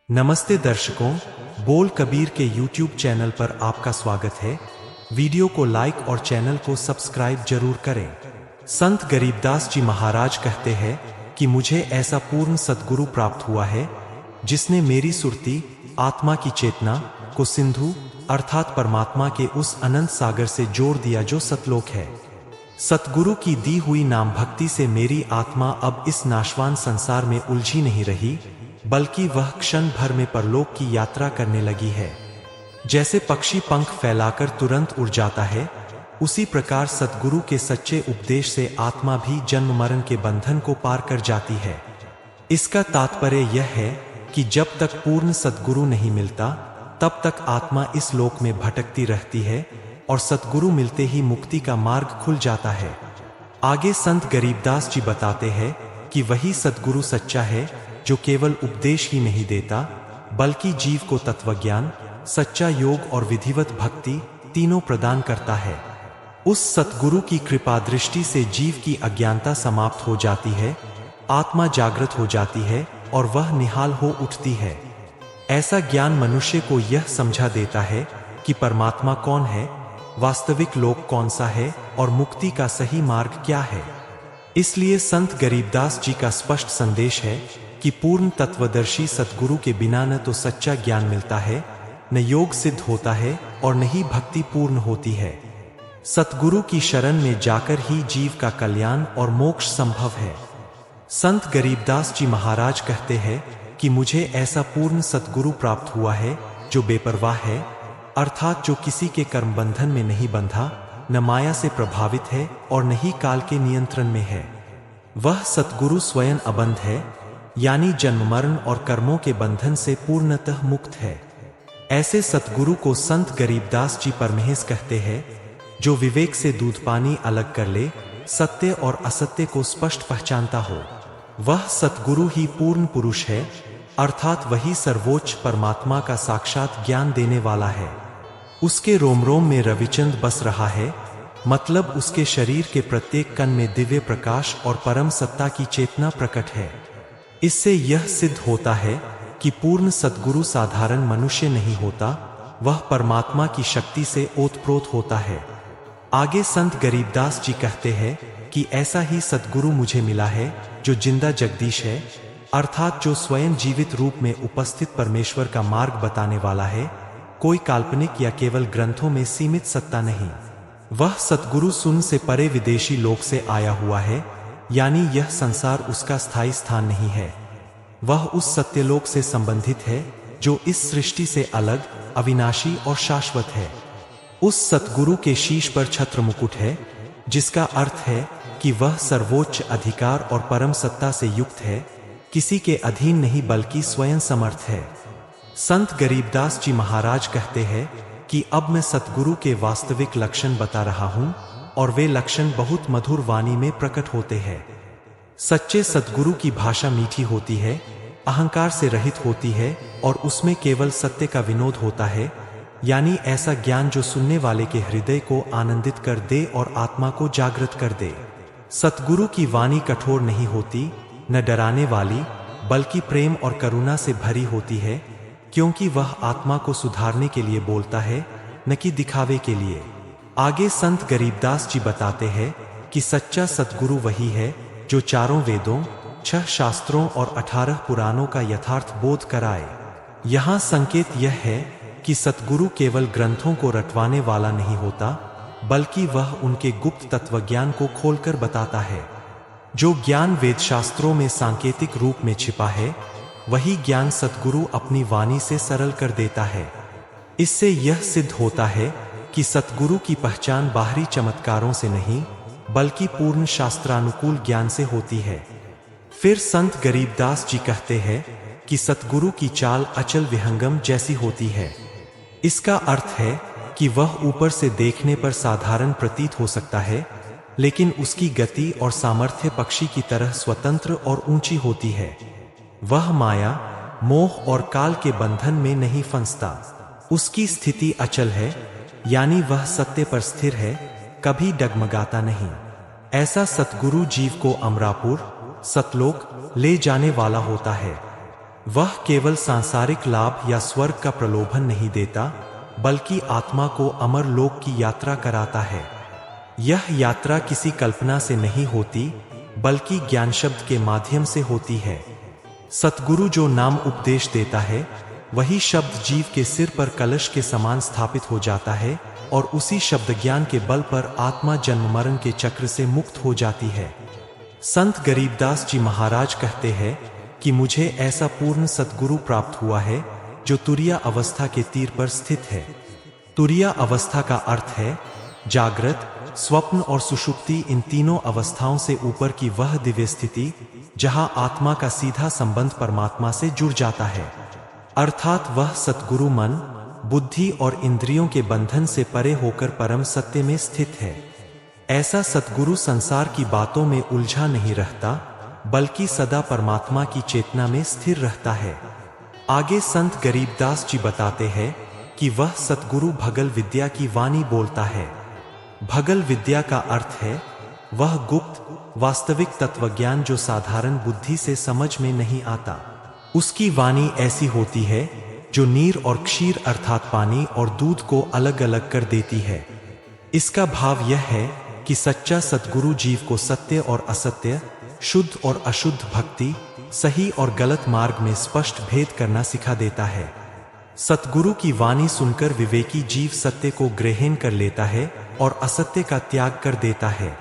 नमस्ते दर्शकों, बोल कबीर के YouTube चैनल पर आपका स्वागत है। वीडियो को लाइक और चैनल को सब्सक्राइब जरूर करें। संत गरीबदास जी महाराज कहते हैं कि मुझे ऐसा पूर्ण सद्गुरु प्राप्त हुआ है जिसने मेरी सुरती आत्मा की चेतना को सिंधु अर्थात परमात्मा के उस अनंत सागर से जोड़ दिया जो सतलोक है। सतगुरु की दी हुई नाम भक्ति से मेरी आत्मा अब इस नाशवान संसार में उलझी नहीं रही, बल्कि वह क्षण भर में परलोक की यात्रा करने लगी है। जैसे पक्षी पंख फैलाकर तुरंत उड़ जाता है, उसी प्रकार सतगुरु के सच्चे उपदेश से आत्मा भी जन्म मरण के बंधन को पार कर जाती है। इसका तात्पर्य यह है कि जब तक पूर्ण सतगुरु नहीं मिलता, तब तक आत्मा इस लोक में भटकती रहती है और सतगुरु मिलते ही मुक्ति का मार्ग खुल जाता है। आगे संत गरीबदास जी बताते हैं कि वही सतगुरु सच्चा है जो केवल उपदेश ही नहीं देता, बल्कि जीव को तत्वज्ञान, सच्चा योग और विधिवत भक्ति तीनों प्रदान करता है। उस सतगुरु की कृपा दृष्टि से जीव की अज्ञानता समाप्त हो जाती है, आत्मा जागृत हो जाती है और वह निहाल हो उठती है। ऐसा ज्ञान मनुष्य को यह समझा देता है कि परमात्मा कौन है, वास्तविक लोक कौन सा है और मुक्ति का सही मार्ग क्या है। इसलिए संत गरीबदास जी का स्पष्ट संदेश है कि पूर्ण तत्वदर्शी सतगुरु के बिना न तो सच्चा ज्ञान मिलता है, न योग सिद्ध होता है और न ही भक्ति पूर्ण होती है। सतगुरु की शरण में जाकर ही जीव का कल्याण और मोक्ष संभव है। संत गरीबदास जी महाराज कहते हैं कि मुझे ऐसा पूर्ण सतगुरु प्राप्त हुआ है जो बेपरवाह है, अर्थात जो किसी के कर्म बंधन में नहीं बंधा, न माया से प्रभावित है और न ही काल के नियंत्रण में है। वह सतगुरु स्वयं अबंध है, यानी जन्म मरण और कर्मों के बंधन से पूर्णतः मुक्त है। ऐसे सतगुरु को संत गरीबदास जी परमहेश कहते हैं, जो विवेक से दूध पानी अलग कर ले, सत्य और असत्य को स्पष्ट पहचानता हो। वह सतगुरु ही पूर्ण पुरुष है, अर्थात वही सर्वोच्च परमात्मा का साक्षात ज्ञान देने वाला है। उसके रोम रोम में रविचंद्र बस रहा है, मतलब उसके शरीर के प्रत्येक कण में दिव्य प्रकाश और परम सत्ता की चेतना प्रकट है। इससे यह सिद्ध होता है कि पूर्ण सतगुरु साधारण मनुष्य नहीं होता, वह परमात्मा की शक्ति से ओतप्रोत होता है। आगे संत गरीबदास जी कहते हैं कि ऐसा ही सतगुरु मुझे मिला है जो जिंदा जगदीश है, अर्थात जो स्वयं जीवित रूप में उपस्थित परमेश्वर का मार्ग बताने वाला है, कोई काल्पनिक या केवल ग्रंथों में सीमित सत्ता नहीं। वह सतगुरु शून्य से परे विदेशी लोक से आया हुआ है, यानी यह संसार उसका स्थायी स्थान नहीं है। वह उस सत्यलोक से संबंधित है जो इस सृष्टि से अलग, अविनाशी और शाश्वत है। उस सतगुरु के शीश पर छत्र मुकुट है, जिसका अर्थ है कि वह सर्वोच्च अधिकार और परम सत्ता से युक्त है, किसी के अधीन नहीं बल्कि स्वयं समर्थ है। संत गरीबदास जी महाराज कहते हैं कि अब मैं सतगुरु के वास्तविक लक्षण बता रहा हूँ और वे लक्षण बहुत मधुर वाणी में प्रकट होते हैं। सच्चे सतगुरु की भाषा मीठी होती है, अहंकार से रहित होती है और उसमें केवल सत्य का विनोद होता है, यानी ऐसा ज्ञान जो सुनने वाले के हृदय को आनंदित कर दे और आत्मा को जागृत कर दे। सतगुरु की वाणी कठोर नहीं होती, न डराने वाली, बल्कि प्रेम और करुणा से भरी होती है, क्योंकि वह आत्मा को सुधारने के लिए बोलता है, न कि दिखावे के लिए। आगे संत गरीबदास जी बताते हैं कि सच्चा सतगुरु वही है जो चारों वेदों, 6 शास्त्रों और 18 पुराणों का यथार्थ बोध कराए। यहाँ संकेत यह है कि सतगुरु केवल ग्रंथों को रटवाने वाला नहीं होता, बल्कि वह उनके गुप्त तत्वज्ञान को खोलकर बताता है। जो ज्ञान वेद शास्त्रों में सांकेतिक रूप में छिपा है, वही ज्ञान सतगुरु अपनी वाणी से सरल कर देता है। इससे यह सिद्ध होता है कि सतगुरु की पहचान बाहरी चमत्कारों से नहीं, बल्कि पूर्ण शास्त्रानुकूल ज्ञान से होती है। फिर संत गरीबदास जी कहते हैं कि सतगुरु की चाल अचल विहंगम जैसी होती है। इसका अर्थ है कि वह ऊपर से देखने पर साधारण प्रतीत हो सकता है, लेकिन उसकी गति और सामर्थ्य पक्षी की तरह स्वतंत्र और ऊंची होती है। वह माया, मोह और काल के बंधन में नहीं फंसता। उसकी स्थिति अचल है, यानी वह सत्य पर स्थिर है, कभी डगमगाता नहीं। ऐसा सतगुरु जीव को अमरापुर, सतलोक ले जाने वाला होता है। वह केवल सांसारिक लाभ या स्वर्ग का प्रलोभन नहीं देता, बल्कि आत्मा को अमर लोक की यात्रा कराता है। यह यात्रा किसी कल्पना से नहीं होती, बल्कि ज्ञान शब्द के माध्यम से होती है। सतगुरु जो नाम उपदेश देता है, वही शब्द जीव के सिर पर कलश के समान स्थापित हो जाता है और उसी शब्द ज्ञान के बल पर आत्मा जन्म मरण के चक्र से मुक्त हो जाती है। संत गरीबदास जी महाराज कहते हैं कि मुझे ऐसा पूर्ण सतगुरु प्राप्त हुआ है जो तुरिया अवस्था के तीर पर स्थित है। तुरिया अवस्था का अर्थ है जागृत, स्वप्न और सुषुप्ति, इन तीनों अवस्थाओं से ऊपर की वह दिव्य स्थिति जहां आत्मा का सीधा संबंध परमात्मा से जुड़ जाता है, अर्थात वह सतगुरु मन, बुद्धि और इंद्रियों के बंधन से परे होकर परम सत्य में स्थित है। ऐसा सतगुरु संसार की बातों में उलझा नहीं रहता, बल्कि सदा परमात्मा की चेतना में स्थिर रहता है। आगे संत गरीबदास जी बताते हैं कि वह सतगुरु भगल विद्या की वाणी बोलता है। भगल विद्या का अर्थ है वह गुप्त वास्तविक तत्वज्ञान जो साधारण बुद्धि से समझ में नहीं आता। उसकी वाणी ऐसी होती है जो नीर और क्षीर अर्थात पानी और दूध को अलग अलग कर देती है। इसका भाव यह है कि सच्चा सतगुरु जीव को सत्य और असत्य, शुद्ध और अशुद्ध, भक्ति, सही और गलत मार्ग में स्पष्ट भेद करना सिखा देता है। सतगुरु की वाणी सुनकर विवेकी जीव सत्य को ग्रहण कर लेता है और असत्य का त्याग कर देता है।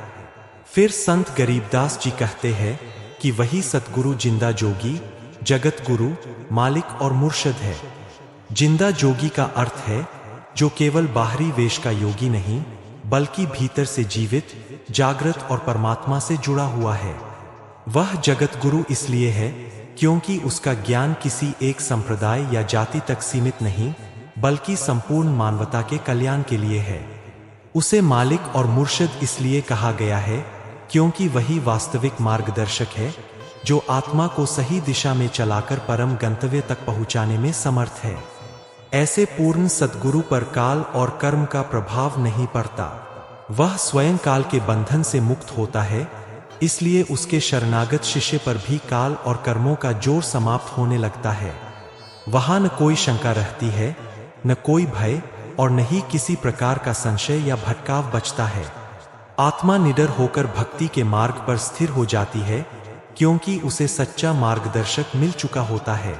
फिर संत गरीबदास जी कहते हैं कि वही सतगुरु जिंदा जोगी, जगत गुरु, मालिक और मुर्शद है। जिंदा जोगी का अर्थ है जो केवल बाहरी वेश का योगी नहीं, बल्कि भीतर से जीवित, जागृत और परमात्मा से जुड़ा हुआ है। वह जगत गुरु इसलिए है क्योंकि उसका ज्ञान किसी एक संप्रदाय या जाति तक सीमित नहीं, बल्कि संपूर्ण मानवता के कल्याण के लिए है। उसे मालिक और मुर्शद इसलिए कहा गया है क्योंकि वही वास्तविक मार्गदर्शक है जो आत्मा को सही दिशा में चलाकर परम गंतव्य तक पहुंचाने में समर्थ है। ऐसे पूर्ण सद्गुरु पर काल और कर्म का प्रभाव नहीं पड़ता। वह स्वयं काल के बंधन से मुक्त होता है, इसलिए उसके शरणागत शिष्य पर भी काल और कर्मों का जोर समाप्त होने लगता है। वहां न कोई शंका रहती है, न कोई भय और न ही किसी प्रकार का संशय या भटकाव बचता है। आत्मा निडर होकर भक्ति के मार्ग पर स्थिर हो जाती है क्योंकि उसे सच्चा मार्गदर्शक मिल चुका होता है।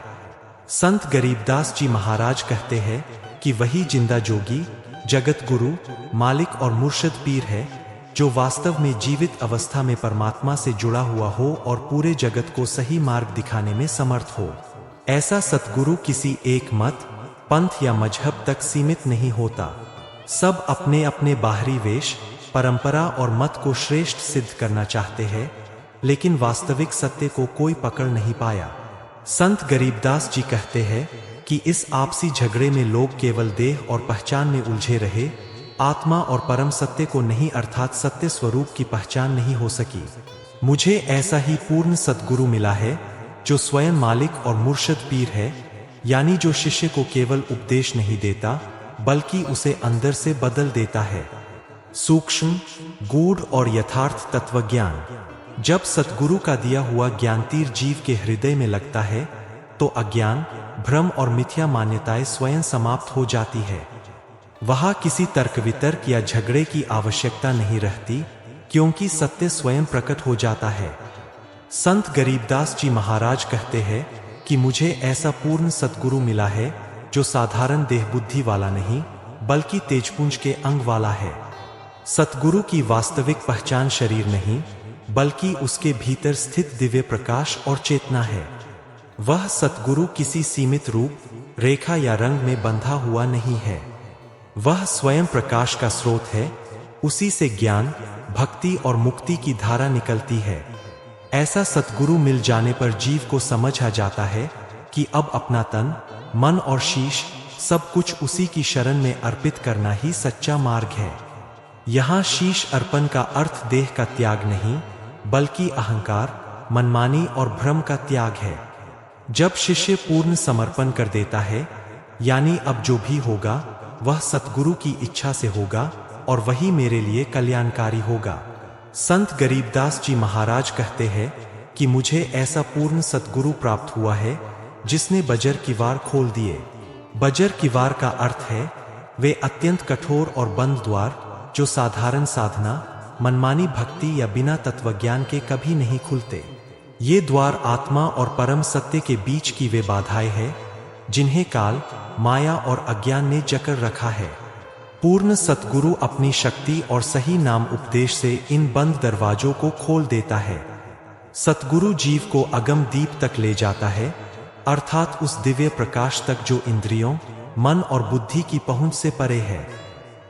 संत गरीबदास जी महाराज कहते हैं कि वही जिंदा जोगी, जगत गुरु, मालिक और मुर्शद पीर है जो वास्तव में जीवित अवस्था में परमात्मा से जुड़ा हुआ हो और पूरे जगत को सही मार्ग दिखाने में समर्थ हो। ऐसा सतगुरु किसी एक मत, पंथ या मजहब तक सीमित नहीं होता। सब अपने अपने बाहरी वेश, परंपरा और मत को श्रेष्ठ सिद्ध करना चाहते हैं, लेकिन वास्तविक सत्य को कोई पकड़ नहीं पाया। संत गरीबदास जी कहते हैं कि इस आपसी झगड़े में लोग केवल देह और पहचान में उलझे रहे, आत्मा और परम सत्य को नहीं, अर्थात सत्य स्वरूप की पहचान नहीं हो सकी। मुझे ऐसा ही पूर्ण सतगुरु मिला है जो स्वयं मालिक और मुर्शद पीर है, यानी जो शिष्य को केवल उपदेश नहीं देता बल्कि उसे अंदर से बदल देता है। सूक्ष्म, गूढ़ और यथार्थ तत्वज्ञान। जब सतगुरु का दिया हुआ ज्ञान तीर जीव के हृदय में लगता है तो अज्ञान, भ्रम और मिथ्या मान्यताएं स्वयं समाप्त हो जाती है। वहां किसी तर्क वितर्क या झगड़े की आवश्यकता नहीं रहती क्योंकि सत्य स्वयं प्रकट हो जाता है। संत गरीबदास जी महाराज कहते हैं कि मुझे ऐसा पूर्ण सतगुरु मिला है जो साधारण देह बुद्धि वाला नहीं, बल्कि तेजपुंज के अंग वाला है। सतगुरु की वास्तविक पहचान शरीर नहीं, बल्कि उसके भीतर स्थित दिव्य प्रकाश और चेतना है। वह सतगुरु किसी सीमित रूप, रेखा या रंग में बंधा हुआ नहीं है। वह स्वयं प्रकाश का स्रोत है। उसी से ज्ञान, भक्ति और मुक्ति की धारा निकलती है। ऐसा सतगुरु मिल जाने पर जीव को समझ आ जाता है कि अब अपना तन, मन और शीश सब कुछ उसी की शरण में अर्पित करना ही सच्चा मार्ग है। यहाँ शीश अर्पण का अर्थ देह का त्याग नहीं, बल्कि अहंकार, मनमानी और भ्रम का त्याग है। जब शिष्य पूर्ण समर्पण कर देता है, यानी अब जो भी होगा वह सतगुरु की इच्छा से होगा और वही मेरे लिए कल्याणकारी होगा। संत गरीबदास जी महाराज कहते हैं कि मुझे ऐसा पूर्ण सतगुरु प्राप्त हुआ है जिसने बजर किवार खोल दिए। बजर किवार का अर्थ है वे अत्यंत कठोर और बंद द्वार जो साधारण साधना, मनमानी भक्ति या बिना तत्वज्ञान के कभी नहीं खुलते। ये द्वार आत्मा और परम सत्य के बीच की वे बाधाएं हैं जिन्हें काल, माया और अज्ञान ने जकड़ रखा है। पूर्ण सतगुरु अपनी शक्ति और सही नाम उपदेश से इन बंद दरवाजों को खोल देता है। सतगुरु जीव को अगम दीप तक ले जाता है, अर्थात उस दिव्य प्रकाश तक जो इंद्रियों, मन और बुद्धि की पहुंच से परे है।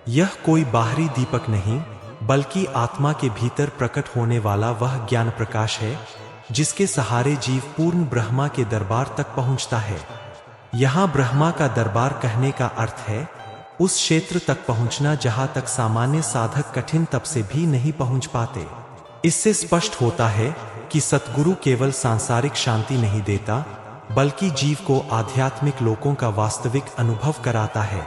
यह कोई बाहरी दीपक नहीं, बल्कि आत्मा के भीतर प्रकट होने वाला वह ज्ञान प्रकाश है जिसके सहारे जीव पूर्ण ब्रह्मा के दरबार तक पहुंचता है। यहाँ ब्रह्मा का दरबार कहने का अर्थ है उस क्षेत्र तक पहुंचना जहां तक सामान्य साधक कठिन तप से भी नहीं पहुंच पाते। इससे स्पष्ट होता है कि सतगुरु केवल सांसारिक शांति नहीं देता, बल्कि जीव को आध्यात्मिक लोकों का वास्तविक अनुभव कराता है।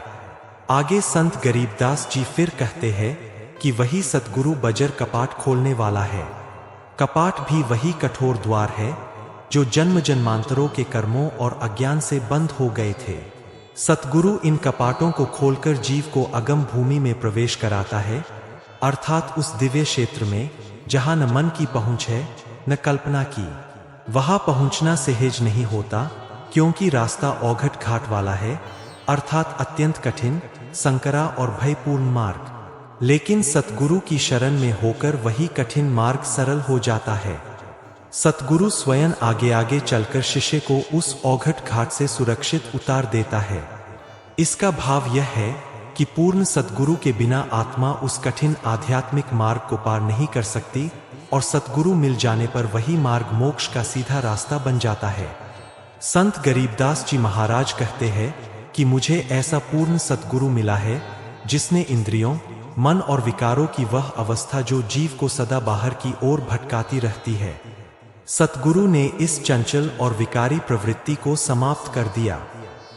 आगे संत गरीबदास जी फिर कहते हैं कि वही सतगुरु बजर कपाट खोलने वाला है। कपाट भी वही कठोर द्वार है जो जन्म जन्मांतरों के कर्मों और अज्ञान से बंद हो गए थे। सतगुरु इन कपाटों को खोलकर जीव को अगम भूमि में प्रवेश कराता है, अर्थात उस दिव्य क्षेत्र में जहां न मन की पहुंच है न कल्पना की। वहां पहुंचना सहज नहीं होता, क्योंकि रास्ता औघट घाट वाला है, अर्थात अत्यंत कठिन, संकरा और भयपूर्ण मार्ग। लेकिन सतगुरु की शरण में होकर वही कठिन मार्ग सरल हो जाता है। सतगुरु स्वयं आगे आगे चलकर शिष्य को उस औघट घाट से सुरक्षित उतार देता है। इसका भाव यह है कि पूर्ण सतगुरु के बिना आत्मा उस कठिन आध्यात्मिक मार्ग को पार नहीं कर सकती, और सतगुरु मिल जाने पर वही मार्ग मोक्ष का सीधा रास्ता बन जाता है। संत गरीबदास जी महाराज कहते हैं कि मुझे ऐसा पूर्ण सतगुरु मिला है जिसने इंद्रियों, मन और विकारों की वह अवस्था जो जीव को सदा बाहर की ओर भटकाती रहती है, सतगुरु ने इस चंचल और विकारी प्रवृत्ति को समाप्त कर दिया।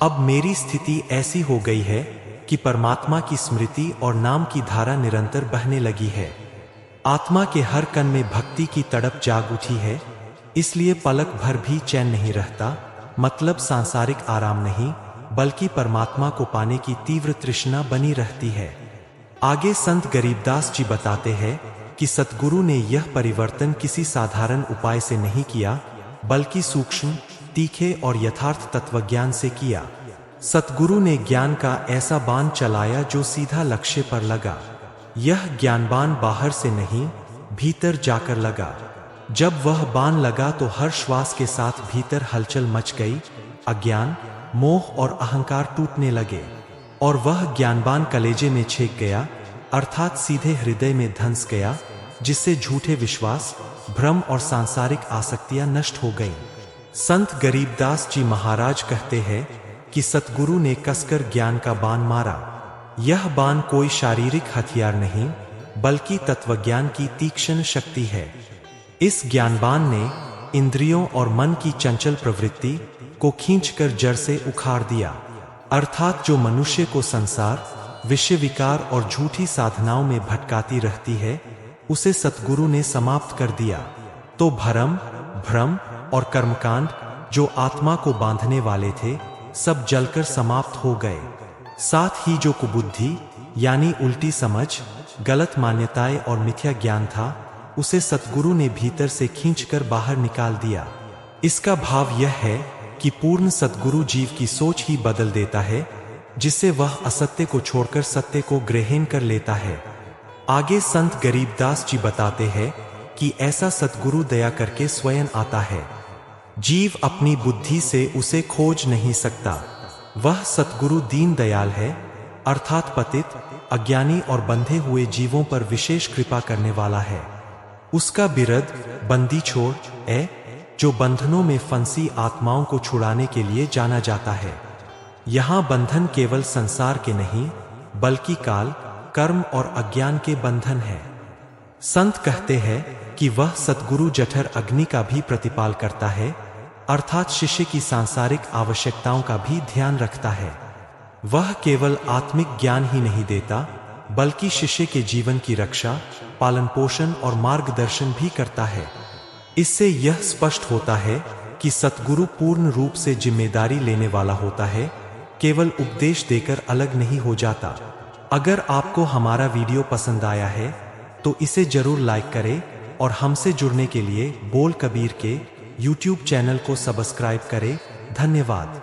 अब मेरी स्थिति ऐसी हो गई है कि परमात्मा की स्मृति और नाम की धारा निरंतर बहने लगी है। आत्मा के हर कण में भक्ति की तड़प जाग उठी है, इसलिए पलक भर भी चैन नहीं रहता। मतलब सांसारिक आराम नहीं, बल्कि परमात्मा को पाने की तीव्र तृष्णा बनी रहती है। आगे संत गरीबदास जी बताते हैं कि सतगुरु ने यह परिवर्तन किसी साधारण उपाय से नहीं किया, बल्कि सूक्ष्म, तीखे और यथार्थ तत्वज्ञान से किया। सतगुरु ने ज्ञान का ऐसा बाण चलाया जो सीधा लक्ष्य पर लगा। यह ज्ञानबाण बाहर से नहीं, भीतर जाकर लगा। जब वह बाण लगा तो हर श्वास के साथ भीतर हलचल मच गई। अज्ञान, मोह और अहंकार टूटने लगे, और वह ज्ञानबाण कलेजे में छेक गया, अर्थात सीधे हृदय में धंस गया, जिससे झूठे विश्वास, भ्रम और सांसारिक आसक्तियां नष्ट हो गईं। संत गरीबदास जी महाराज कहते हैं कि सतगुरु ने कसकर ज्ञान का बाण मारा। यह बाण कोई शारीरिक हथियार नहीं, बल्कि तत्वज्ञान की तीक्ष्ण शक्ति है। इस ज्ञानबाण ने इंद्रियों और मन की चंचल प्रवृत्ति को खींचकर जड़ से उखाड़ दिया, अर्थात जो मनुष्य को संसार, विषय विकार और झूठी साधनाओं में भटकाती रहती है, उसे सतगुरु ने समाप्त कर दिया। तो भरम, भ्रम और कर्मकांड जो आत्मा को बांधने वाले थे, सब जलकर समाप्त हो गए। साथ ही जो कुबुद्धि यानी उल्टी समझ, गलत मान्यताएं और मिथ्या ज्ञान था, उसे सतगुरु ने भीतर से खींचकर बाहर निकाल दिया। इसका भाव यह है कि पूर्ण सतगुरु जीव की सोच ही बदल देता है, जिससे वह असत्य को छोड़कर सत्य को ग्रहण कर लेता है। आगे संत गरीबदास जी बताते हैं कि ऐसा सतगुरु दया करके स्वयं आता है। जीव अपनी बुद्धि से उसे खोज नहीं सकता। वह सतगुरु दीन दयाल है, अर्थात पतित, अज्ञानी और बंधे हुए जीवों पर विशेष कृपा करने वाला है। उसका बिरद, बंदी छोड़ जो बंधनों में फंसी आत्माओं को छुड़ाने के लिए जाना जाता है। यहाँ बंधन केवल संसार के नहीं, बल्कि काल, कर्म और अज्ञान के बंधन है। संत कहते हैं कि वह सतगुरु जठर अग्नि का भी प्रतिपाल करता है, अर्थात शिष्य की सांसारिक आवश्यकताओं का भी ध्यान रखता है। वह केवल आत्मिक ज्ञान ही नहीं देता, बल्कि शिष्य के जीवन की रक्षा, पालन पोषण और मार्गदर्शन भी करता है। इससे यह स्पष्ट होता है कि सतगुरु पूर्ण रूप से जिम्मेदारी लेने वाला होता है, केवल उपदेश देकर अलग नहीं हो जाता। अगर आपको हमारा वीडियो पसंद आया है तो इसे जरूर लाइक करें और हमसे जुड़ने के लिए बोल कबीर के YouTube चैनल को सब्सक्राइब करें। धन्यवाद।